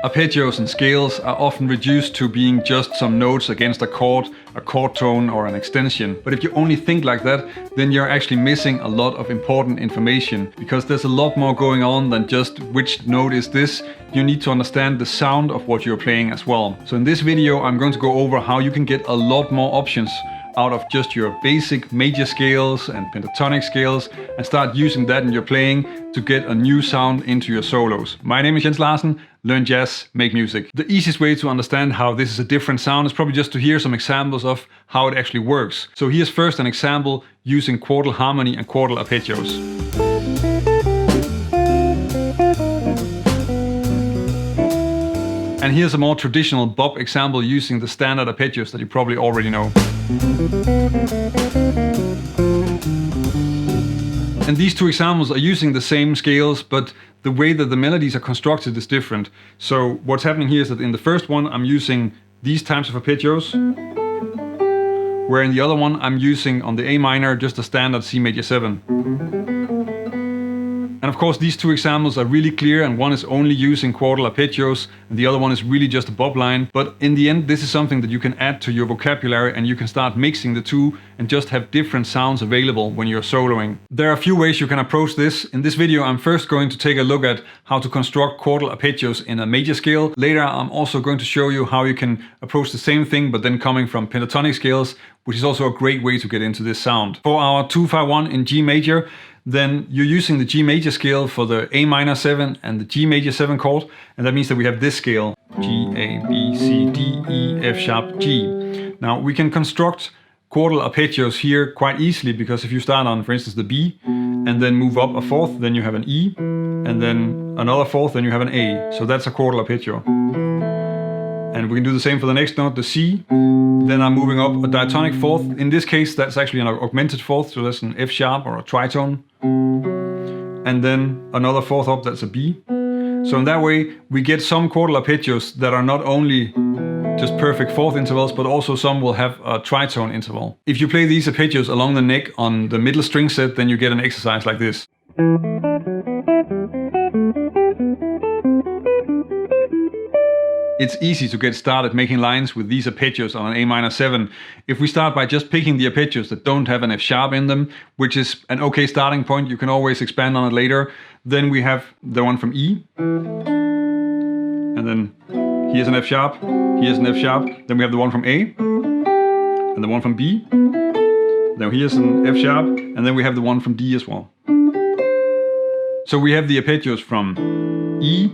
Arpeggios and scales are often reduced to being just some notes against a chord tone or an extension. But if you only think like that, then you're actually missing a lot of important information, because there's a lot more going on than just which note is this. You need to understand the sound of what you're playing as well. So in this video, I'm going to go over how you can get a lot more options out of just your basic major scales and pentatonic scales and start using that in your playing to get a new sound into your solos. My name is Larsen, learn jazz, make music. The easiest way to understand how this is a different sound is probably just to hear some examples of how it actually works. So here's first an example using quartal harmony and quartal arpeggios. And here's a more traditional bop example using the standard arpeggios that you probably already know. And these two examples are using the same scales, but the way that the melodies are constructed is different. So what's happening here is that in the first one I'm using these types of arpeggios, where in the other one I'm using on the A minor just a standard C major 7. And of course these two examples are really clear, and one is only using quartal arpeggios and the other one is really just a bop line. But in the end this is something that you can add to your vocabulary, and you can start mixing the two and just have different sounds available when you're soloing. There are a few ways you can approach this. In this video I'm first going to take a look at how to construct quartal arpeggios in a major scale. Later I'm also going to show you how you can approach the same thing but then coming from pentatonic scales, which is also a great way to get into this sound. For our 2-5-1 in G major, then you're using the G major scale for the A minor 7 and the G major 7 chord, and that means that we have this scale, G, A, B, C, D, E, F sharp, G. Now we can construct quartal arpeggios here quite easily, because if you start on, for instance, the B and then move up a fourth, then you have an E, and then another fourth, then you have an A. So that's a quartal arpeggio. And we can do the same for the next note, the C. Then I'm moving up a diatonic fourth. In this case, that's actually an augmented fourth, so that's an F sharp or a tritone. And then another fourth up, that's a B. So in that way, we get some quartal arpeggios that are not only just perfect fourth intervals, but also some will have a tritone interval. If you play these arpeggios along the neck on the middle string set, then you get an exercise like this. It's easy to get started making lines with these arpeggios on an A minor 7. If we start by just picking the arpeggios that don't have an F sharp in them, which is an okay starting point, you can always expand on it later. Then we have the one from E, and then here's an F sharp, here's an F sharp, then we have the one from A, and the one from B, now here's an F sharp, and then we have the one from D as well. So we have the arpeggios from E,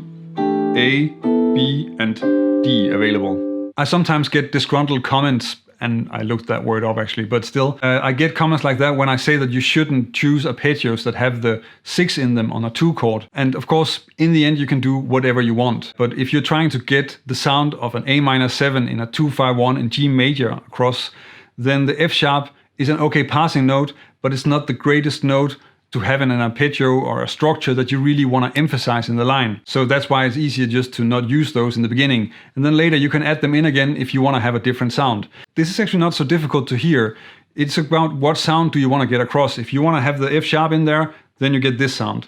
A, B and D available. I sometimes get disgruntled comments, and I looked that word up actually, but still, I get comments like that when I say that you shouldn't choose arpeggios that have the 6 in them on a 2 chord. And of course, in the end you can do whatever you want. But if you're trying to get the sound of an A minor 7 in a 2-5-1 in G major across, then the F sharp is an okay passing note, but it's not the greatest note to have in an arpeggio or a structure that you really want to emphasize in the line. So that's why it's easier just to not use those in the beginning. And then later you can add them in again if you want to have a different sound. This is actually not so difficult to hear. It's about what sound do you want to get across. If you want to have the F sharp in there, then you get this sound.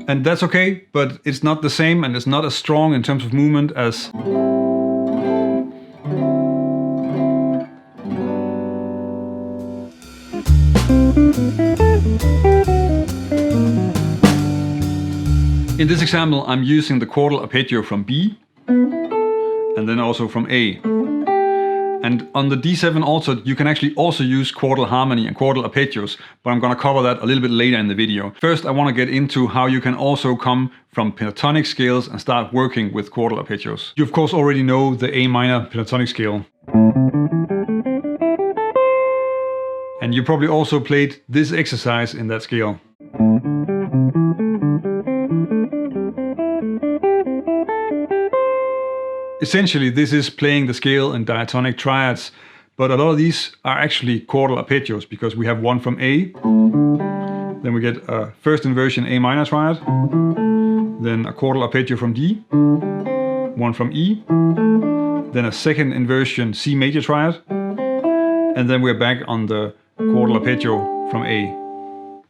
And that's okay, but it's not the same and it's not as strong in terms of movement as in this example, I'm using the quartal arpeggio from B and then also from A. And on the D7 also, you can actually also use quartal harmony and quartal arpeggios, but I'm gonna cover that a little bit later in the video. First, I wanna get into how you can also come from pentatonic scales and start working with quartal arpeggios. You of course already know the A minor pentatonic scale. And you probably also played this exercise in that scale. Essentially, this is playing the scale in diatonic triads, but a lot of these are actually quartal arpeggios because we have one from A, then we get a first inversion A minor triad, then a quartal arpeggio from D, one from E, then a second inversion C major triad, and then we're back on the quartal arpeggio from A.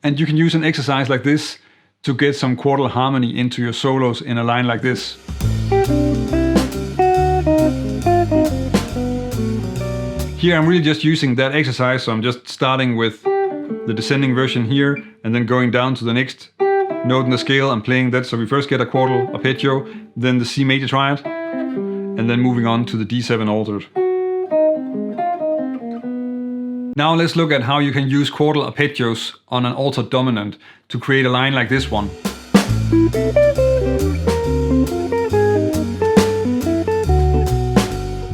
And you can use an exercise like this to get some quartal harmony into your solos in a line like this. Here I'm really just using that exercise, so I'm just starting with the descending version here and then going down to the next note in the scale and playing that. So we first get a quartal arpeggio, then the C major triad, and then moving on to the D7 altered. Now let's look at how you can use quartal arpeggios on an altered dominant to create a line like this one.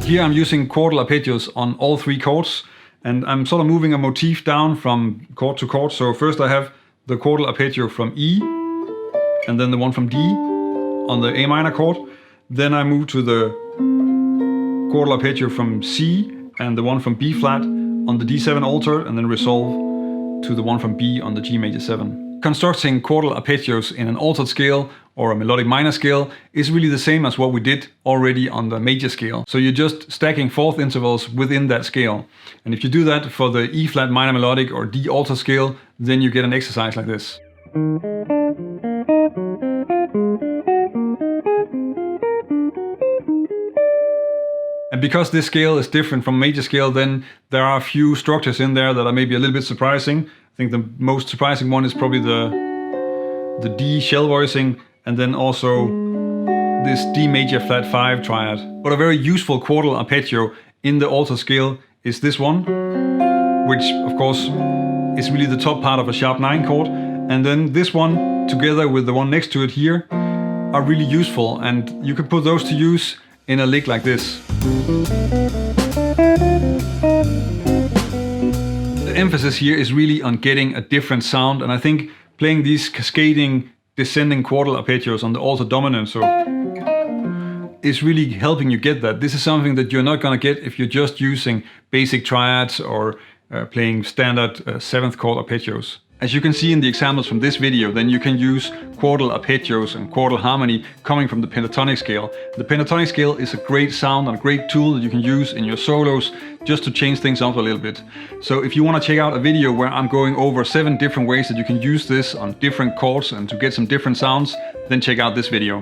Here I'm using quartal arpeggios on all three chords, and I'm sort of moving a motif down from chord to chord. So first I have the quartal arpeggio from E, and then the one from D on the A minor chord. Then I move to the quartal arpeggio from C and the one from B flat on the D7 altered, and then resolve to the one from B on the G major 7. Constructing quartal arpeggios in an altered scale or a melodic minor scale is really the same as what we did already on the major scale. So you're just stacking fourth intervals within that scale. And if you do that for the E flat minor melodic or D altered scale, then you get an exercise like this. And because this scale is different from major scale, then there are a few structures in there that are maybe a little bit surprising. I think the most surprising one is probably the D shell voicing, and then also this D major flat 5 triad. But a very useful quartal arpeggio in the altered scale is this one, which of course is really the top part of a sharp 9 chord. And then this one together with the one next to it here are really useful, and you can put those to use in a lick like this. The emphasis here is really on getting a different sound, and I think playing these cascading descending quartal arpeggios on the altered dominant is really helping you get that. This is something that you're not going to get if you're just using basic triads or playing standard 7th chord arpeggios. As you can see in the examples from this video, then you can use quartal arpeggios and quartal harmony coming from the pentatonic scale. The pentatonic scale is a great sound and a great tool that you can use in your solos just to change things up a little bit. So if you want to check out a video where I'm going over 7 different ways that you can use this on different chords and to get some different sounds, then check out this video.